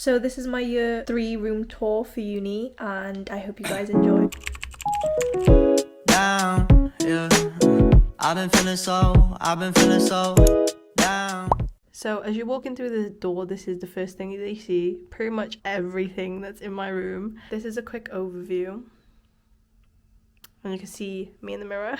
So this is my year 3 room tour for uni and I hope you guys enjoy. Down, yeah. I've been feeling so down. So as you walk in through the door, this is the first thing that you see. Pretty much everything that's in my room. This is a quick overview. And you can see me in the mirror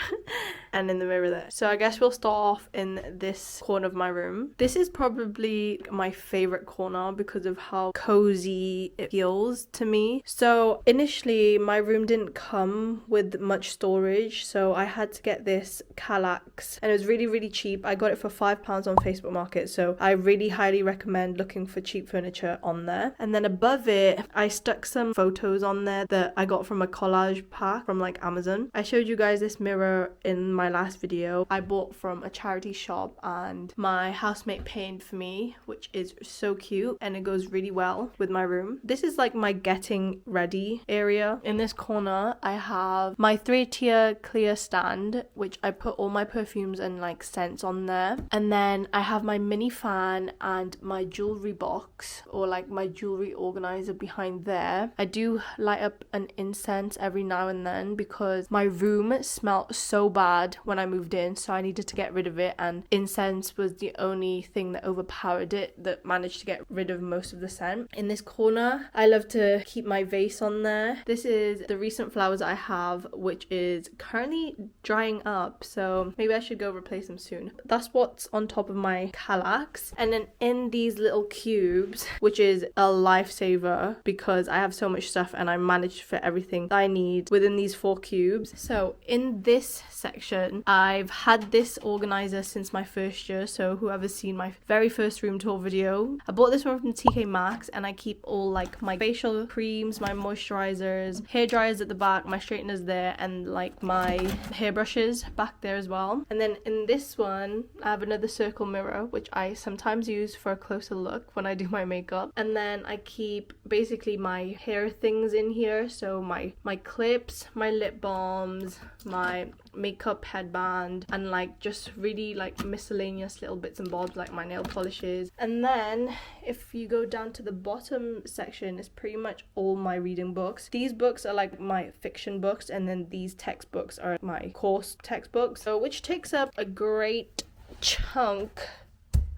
and in the mirror there. So I guess we'll start off in this corner of my room. This is probably my favorite corner because of how cozy it feels to me. So initially my room didn't come with much storage, so I had to get this Kallax and it was really cheap. I got it for £5 on Facebook Market, so I really highly recommend looking for cheap furniture on there. And then above it I stuck some photos on there that I got from a collage pack from like Amazon. I showed you guys this mirror in my last video. I bought from a charity shop and my housemate painted for me, which is so cute and it goes really well with my room. This is like my getting ready area. In this corner I have my 3-tier clear stand, which I put all my perfumes and like scents on there. And then I have my mini fan and my jewelry box, or like my jewelry organizer behind there. I do light up an incense every now and then because my room smelled so bad when I moved in, so I needed to get rid of it, and incense was the only thing that overpowered it, that managed to get rid of most of the scent. In this corner I love to keep my vase on there. This is the recent flowers I have, which is currently drying up, so maybe I should go replace them soon. That's what's on top of my Kallax. And then in these little cubes, which is a lifesaver because I have so much stuff and I managed to fit everything that I need within these 4 cubes. So in this section I've had this organizer since my first year, so whoever's seen my very first room tour video, I bought this one from TK Maxx, and I keep all like my facial creams, my moisturizers, hair dryers at the back, my straighteners there, and like my hairbrushes back there as well. And then in this one I have another circle mirror which I sometimes use for a closer look when I do my makeup. And then I keep basically my hair things in here, so my clips, my lip balms, my makeup headband, and like just really like miscellaneous little bits and bobs like my nail polishes. And then if you go down to the bottom section, it's pretty much all my reading books. These books are like my fiction books, and then these textbooks are my course textbooks, so which takes up a great chunk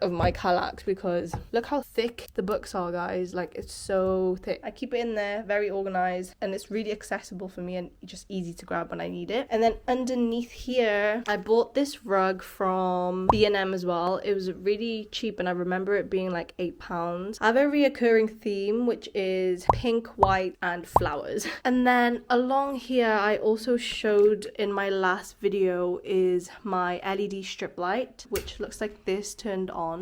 of my Kallax because look how thick the books are, guys. Like, it's so thick. I keep it in there, very organized, and it's really accessible for me and just easy to grab when I need it. And then underneath here I bought this rug from B&M as well. It was really cheap and I remember it being like £8. I have a reoccurring theme, which is pink, white and flowers. And then along here I also showed in my last video is my LED strip light, which looks like this turned on,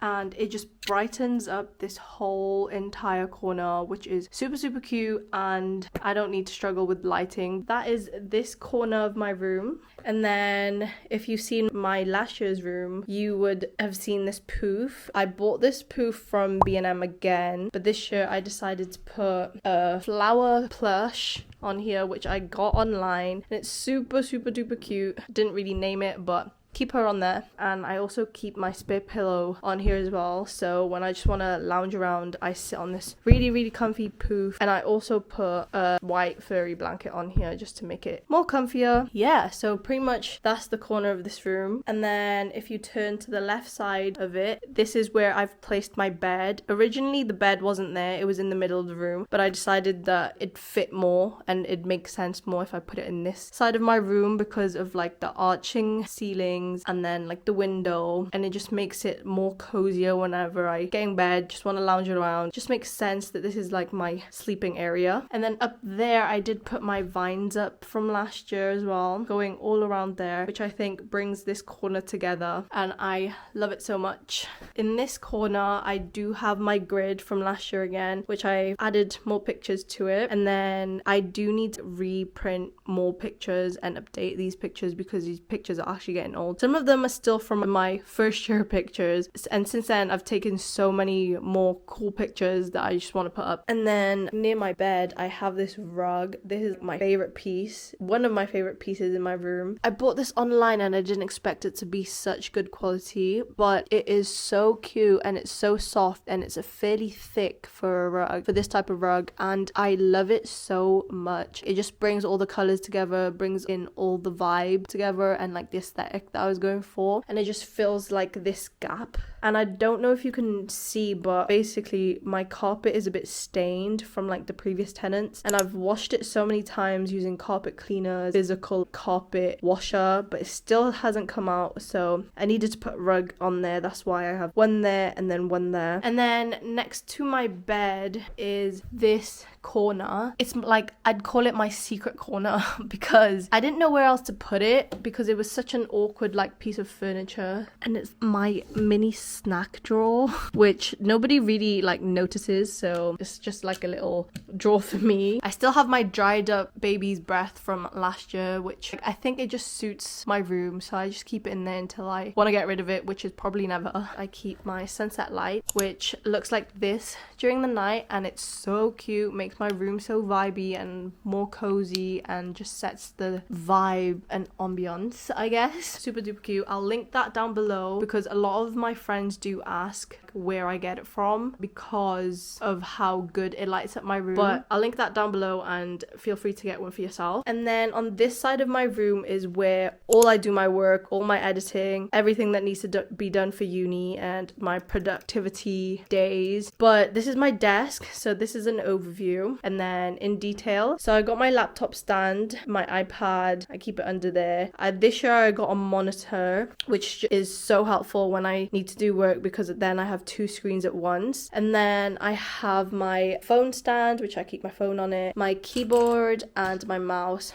and it just brightens up this whole entire corner, which is super cute, and I don't need to struggle with lighting. That is this corner of my room. And then if you've seen my last year's room, you would have seen this poof. I bought this poof from B&M again, but this year I decided to put a flower plush on here, which I got online, and it's super duper cute. Didn't really name it, but keep her on there. And I also keep my spare pillow on here as well, so when I just want to lounge around I sit on this really comfy poof. And I also put a white furry blanket on here just to make it more comfier. Yeah, so pretty much that's the corner of this room. And then if you turn to the left side of it, this is where I've placed my bed. Originally the bed wasn't there, it was in the middle of the room, but I decided that it'd fit more and it'd make sense more if I put it in this side of my room because of like the arching ceiling and then like the window, and it just makes it more cozier whenever I get in bed, just want to lounge around. Just makes sense that this is like my sleeping area. And then up there I did put my vines up from last year as well, going all around there, which I think brings this corner together and I love it so much. In this corner I do have my grid from last year again, which I added more pictures to it. And then I do need to reprint more pictures and update these pictures because these pictures are actually getting old old. Some of them are still from my first year pictures, and since then I've taken so many more cool pictures that I just want to put up. And then near my bed I have this rug. This is my favorite piece, one of my favorite pieces in my room. I bought this online and I didn't expect it to be such good quality, but it is so cute and it's so soft and it's a fairly thick for a rug, for this type of rug, and I love it so much. It just brings all the colors together, brings in all the vibe together and like the aesthetic that I was going for, and it just feels like this gap. And I don't know if you can see, but basically my carpet is a bit stained from like the previous tenants, and I've washed it so many times using carpet cleaners, physical carpet washer, but it still hasn't come out, so I needed to put a rug on there. That's why I have one there and then one there. And then next to my bed is this corner. It's like, I'd call it my secret corner because I didn't know where else to put it because it was such an awkward like piece of furniture. And it's my mini snack drawer, which nobody really like notices, so it's just like a little drawer for me. I still have my dried up baby's breath from last year, which I think it just suits my room, so I just keep it in there until I want to get rid of it, which is probably never. I keep my sunset light, which looks like this during the night, and it's so cute, makes my room so vibey and more cozy and just sets the vibe and ambiance, I guess. Super duper cute. I'll link that down below because a lot of my friends do ask where I get it from because of how good it lights up my room, but I'll link that down below and feel free to get one for yourself. And then on this side of my room is where all I do my work, all my editing, everything that needs to be done for uni and my productivity days. But this is my desk, so this is an overview and then in detail. So I got my laptop stand, my iPad, I keep it under there. This year I got a monitor, which is so helpful when I need to do work because then I have two screens at once. And then I have my phone stand, which I keep my phone on it, my keyboard and my mouse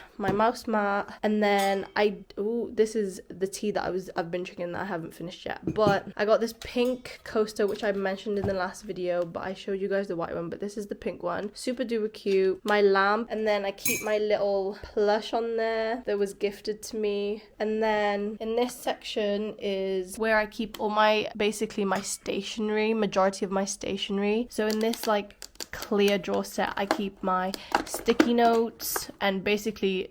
mat, and then this is the tea that I've been drinking that I haven't finished yet. But I got this pink coaster, which I mentioned in the last video, but I showed you guys the white one, but this is the pink one. Super duper cute. My lamp, and then I keep my little plush on there that was gifted to me. And then in this section is where I keep all basically my stationery, majority of my stationery. So in this like clear drawer set I keep my sticky notes, and basically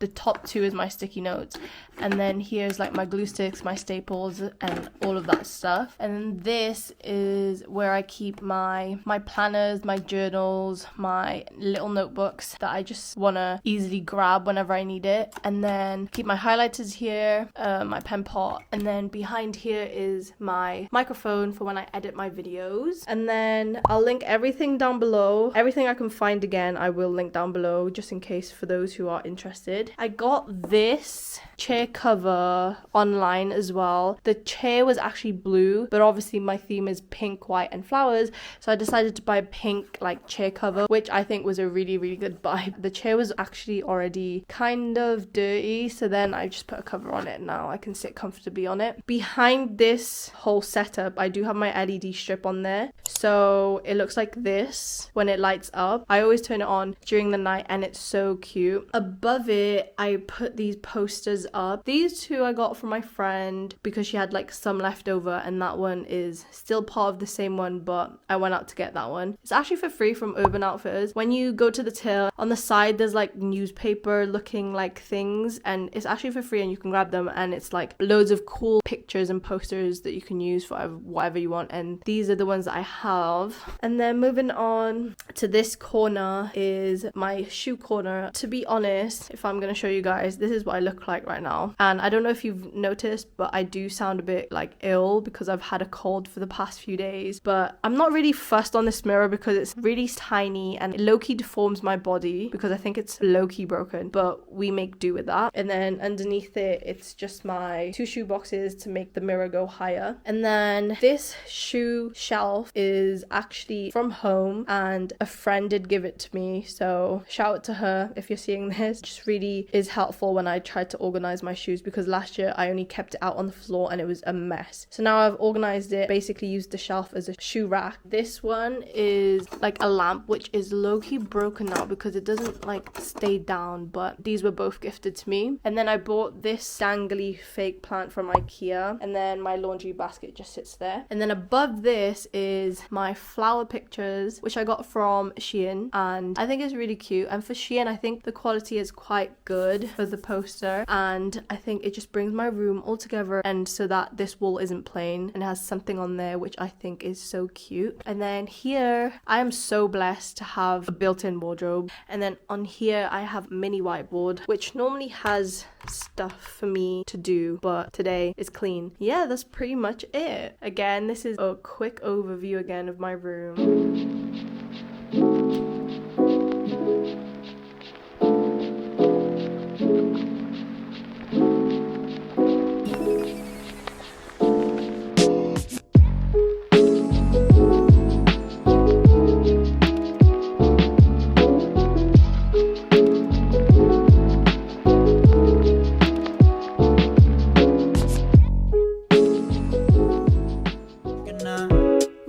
the top two is my sticky notes, and then here's like my glue sticks, my staples and all of that stuff. And then this is where I keep my planners, my journals, my little notebooks that I just want to easily grab whenever I need it. And then keep my highlighters here, my pen pot, and then behind here is my microphone for when I edit my videos. And then I'll link everything down below. Everything I can find again I will link down below just in case for those who are interested. I got this chair cover online as well. The chair was actually blue, but obviously my theme is pink, white and flowers, so I decided to buy a pink like chair cover, which I think was a really, really good buy. The chair was actually already kind of dirty, so then I just put a cover on it. Now I can sit comfortably on it. Behind this whole setup I do have my LED strip on there, so it looks like this when it lights up. I always turn it on during the night and it's so cute. Above it I put these posters up. These two I got from my friend because she had like some left over, and that one is still part of the same one, but I went out to get that one. It's actually for free from Urban Outfitters. When you go to the till, on the side there's like newspaper looking like things, and it's actually for free and you can grab them, and it's like loads of cool pictures and posters that you can use for whatever you want, and these are the ones that I have. And then moving on to this corner is my shoe corner. To be honest, if I'm gonna show you guys, this is what I look like right now, and I don't know if you've noticed, but I do sound a bit like ill because I've had a cold for the past few days. But I'm not really fussed on this mirror because it's really tiny and it low-key deforms my body because I think it's low-key broken, but we make do with that. And then underneath it, it's just my two shoe boxes to make the mirror go higher. And then this shoe shelf is actually from home and a friend did give it to me, so shout out to her if you're seeing this. Just really really is helpful when I try to organize my shoes, because last year I only kept it out on the floor and it was a mess. So now I've organized it, basically used the shelf as a shoe rack. This one is like a lamp, which is low-key broken now because it doesn't like stay down, but these were both gifted to me. And then I bought this dangly fake plant from IKEA, and then my laundry basket just sits there. And then above this is my flower pictures, which I got from Shein, and I think it's really cute. And for Shein, I think the quality is quite good for the poster, and I think it just brings my room all together, and so that this wall isn't plain and has something on there, which I think is so cute. And then here I am so blessed to have a built-in wardrobe, and then on here I have a mini whiteboard, which normally has stuff for me to do, but today is clean. Yeah, that's pretty much it. Again, this is a quick overview again of my room.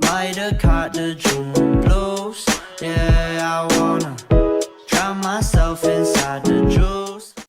Ride a car to